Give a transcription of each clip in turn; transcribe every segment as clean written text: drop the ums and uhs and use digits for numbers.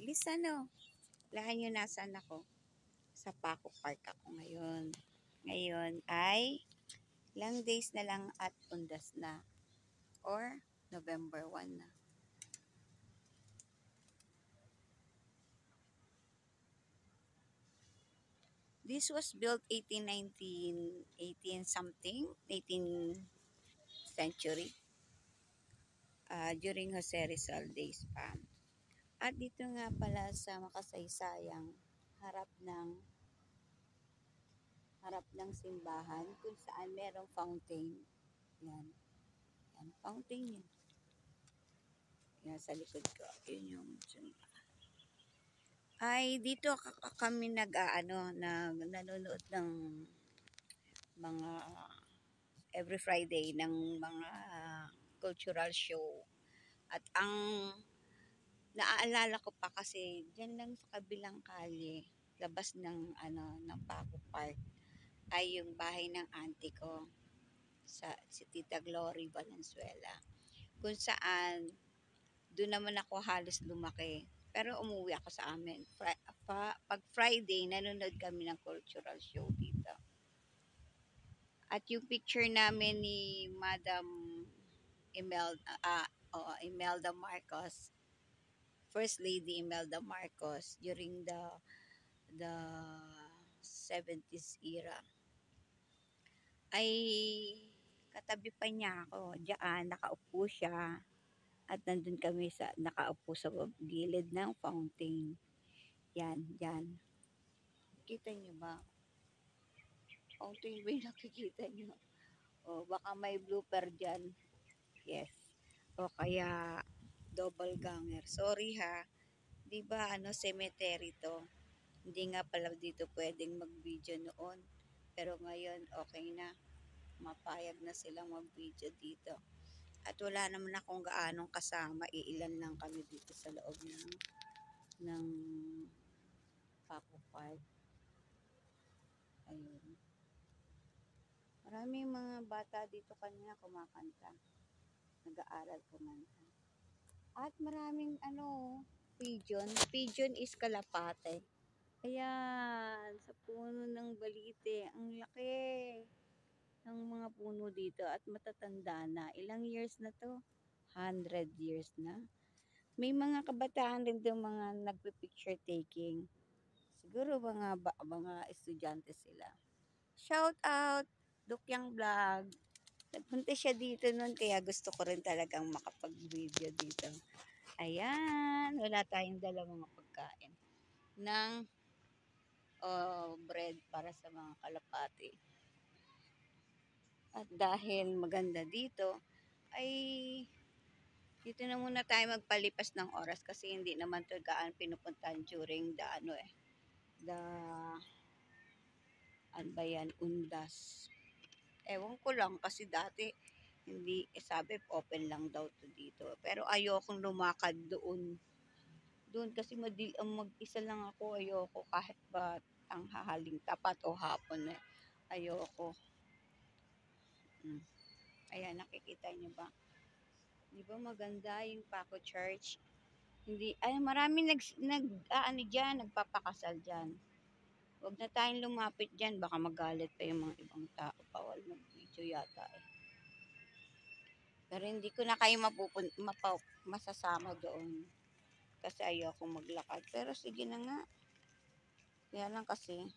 Bilisan no. Lahan nyo nasaan ako. Sa Paco Park ako ngayon. Ngayon ay ilang days na lang at undas na. Or November 1 na. This was built 1819, 18 something, 18th century. During Jose Rizal days pa. At dito nga pala sa makasaysayang harap ng simbahan kung saan merong fountain. Yan. Yan, fountain yan. Yan sa likod ko. Yun yung ay dito kami nanonood ng mga every Friday ng mga cultural show. At ang naaalala ko pa kasi diyan lang sa kabilang kalye, labas ng Paco Park ay yung bahay ng auntie ko si Tita Glory Valenzuela. Kung saan doon naman ako halos lumaki. Pero umuwi ako sa amin. Pag Friday, nanonood kami ng cultural show dito. At yung picture namin ni Madam Imelda Marcos, First Lady Imelda Marcos during the 70s era ay katabi pa niya ako. Diyan, nakaupo siya. At nandun kami nakaupo sa gilid ng fountain. Yan, yan. Kita niyo ba? Fountain ba yung nakikita niyo? O baka may blooper dyan. Yes. O kaya double ganger. Sorry ha. Di ba cemetery to? Hindi nga pala dito pwedeng mag-video noon. Pero ngayon okay na. Mapayag na silang mag-video dito. At wala naman akong gaanong kasama. Iilan lang kami dito sa loob ng Paco Park. Ayun. Maraming mga bata dito kanina kumakanta. Nag-aaral kumanta. At maraming pigeon. Pigeon is kalapate. Ayan, sa puno ng balite. Ang laki ng mga puno dito at matatanda na. Ilang years na to? 100 years na. May mga kabataan din doon mga nagpe-picture taking. Siguro mga estudyante sila. Shout out, Dukyang Vlog. Nagpunta siya dito noon kaya gusto ko rin talagang makapag-video dito. Ayan, wala tayong dala mga pagkain ng bread para sa mga kalapati. At dahil maganda dito, ay dito na muna tayo magpalipas ng oras kasi hindi naman ito gaan pinupuntahan during undas. Ewan ko lang kasi dati hindi, sabi open lang daw to dito. Pero ayokong lumakad doon. Doon kasi mag-isa lang ako, ayoko kahit ba ang hahaling tapat o hapon ayoko. Ayan, nakikita niyo ba? Di ba maganda yung Paco Church? Hindi, ay maraming nagpapakasal dyan. Huwag na tayong lumapit dyan, baka magalit pa yung mga ibang tao. Bawal mag-video yata eh. Pero hindi ko na kayo masasama doon. Kasi ayoko maglakad. Pero sige na nga. Kaya lang kasi,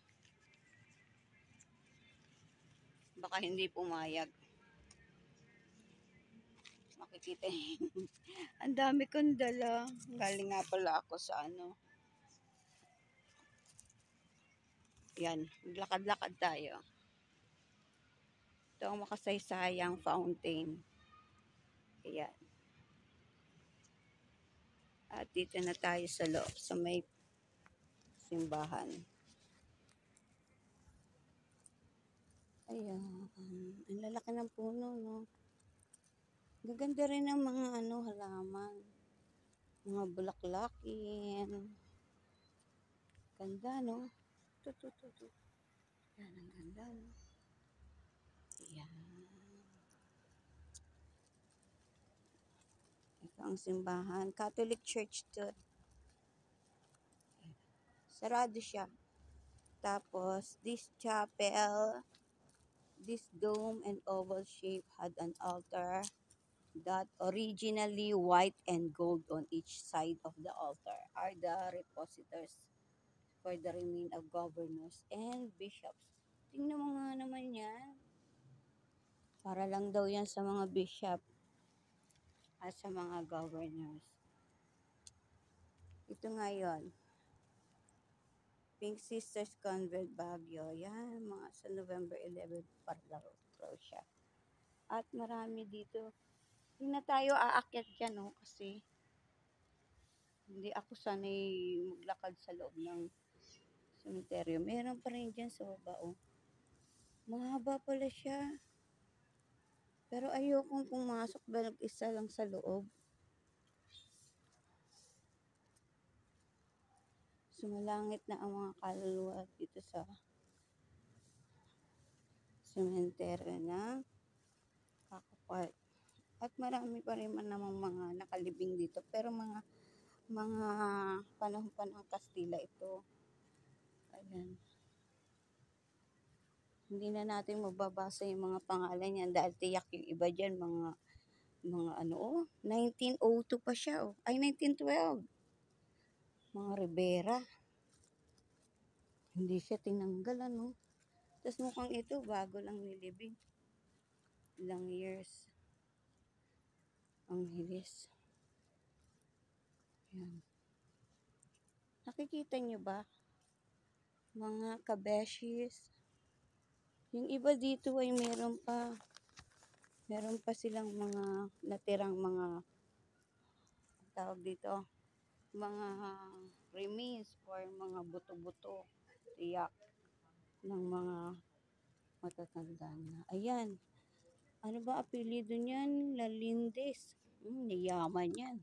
baka hindi pumayag. Makikita ang dami kong dala. Galing nga pala ako sa Yan, maglakad-lakad tayo. Ito ang makasaysayang fountain. Ayan. At dito na tayo sa loob, sa may simbahan. Ayan. Ang lalaki ng puno, no? Gaganda rin ng mga halaman. Mga bulaklakin. Ganda, no? Ito. Yan, ang ganda, no? Ayan. Ito ang simbahan. Catholic Church to. Sarado siya. Tapos, this chapel, this dome and oval shape had an altar that originally white and gold on each side of the altar are the repositories for the remain of governors and bishops. Tingnan mo nga naman yan. Para lang daw yan sa mga bishop at sa mga governors. Ito nga yun. Pink Sisters Convent Baguio. Yan, mga sa November 11 para daw siya. At marami dito. Hindi na tayo aakyat dyan, no? Kasi hindi ako sanay maglakad sa loob ng cemetery. Meron pa rin dyan sa baba, oh. Mahaba pala siya. Pero ayokong pumasok ba isa lang sa loob. Sumalangit na ang mga kaluluwa dito sa cemetery na Kakapart. At marami pa rin namang mga nakalibing dito. Pero mga panahon pa ng Kastila ito. Ayan. Hindi na natin mababasa yung mga pangalan yan dahil tiyak yung iba dyan, mga ano, oh, 1902 pa siya, oh. Ay, 1912. Mga Rivera. Hindi siya tinanggal, ano. Tapos mukhang ito, bago lang nilibing. Ilang years. Ang hilis. Yan. Nakikita nyo ba? Mga kabeshis. Yung iba dito ay meron pa silang mga natirang mga tawag dito, mga remains or mga buto-buto tiyak ng mga matatanda na. Ayan. Ano ba apelyido niyan? Lalindes. Yaman yan.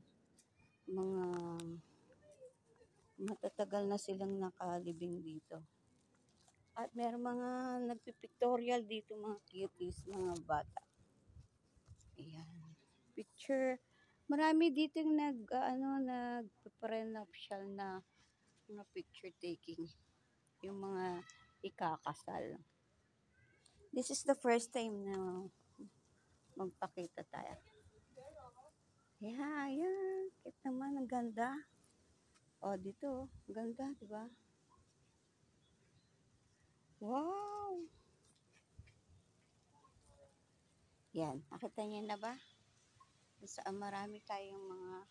Mga matatagal na silang nakalibing dito. At meron mga nagpipictorial dito, mga cuties, mga bata. Ayan. Picture. Marami dito yung nagprenuptial na mga picture taking. Yung mga ikakasal. This is the first time na magpakita tayo. Yeah, yeah. Kit naman, ang ganda. O, dito. Ang ganda, diba? Wow! Yan. Nakita niyo na ba? Saan marami tayong mga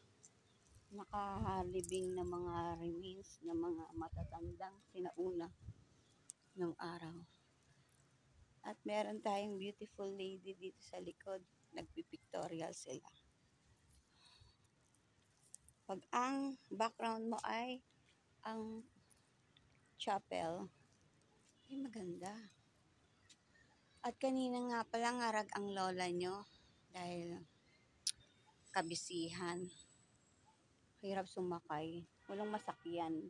nakahalibing na mga remains na mga matatandang sinauna ng araw. At meron tayong beautiful lady dito sa likod. Nagpipictorial sila. Pag ang background mo ay ang chapel, ay maganda. At kanina nga pala ngarag ang lola nyo dahil kabisihan. Hirap sumakay. Walang masakyan.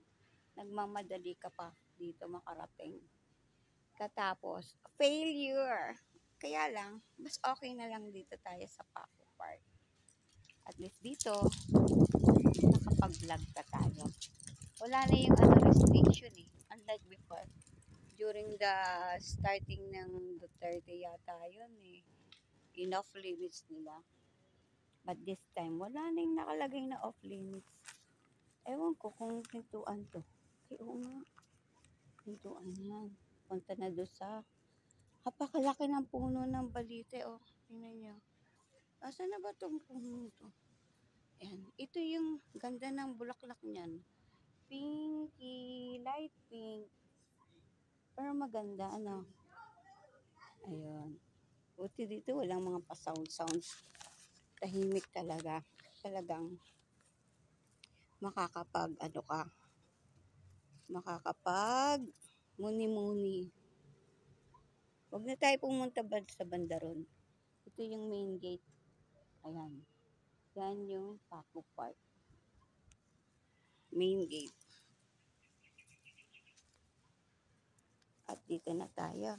Nagmamadali ka pa dito makarating. Katapos, failure. Kaya lang, mas okay na lang dito tayo sa Paco Park. At least dito, nakapag-vlog ka tayo. Wala na yung restriction eh. Unlike before. During the starting ng Duterte yata yun eh. Enough limits nila. But this time, wala na yung nakalagay na off limits. Ewan ko kung pintuan to. Ay, oo nga. Pintuan yan. Punta na doon sa kapakalaki ng puno ng balite. Oh, tingnan nyo. Asa na ba itong puno to? Ayan. Ito yung ganda ng bulaklak niyan. Pinky, light pink. Pero maganda, ano. Ayun. Buti dito walang mga pa-sounds. Tahimik talaga. Talagang makakapag muni-muni. Huwag na tayo pumunta sa bandaron. Ito yung main gate. Ayan. Yan yung Paco Park. Main gate. At dito na tayo.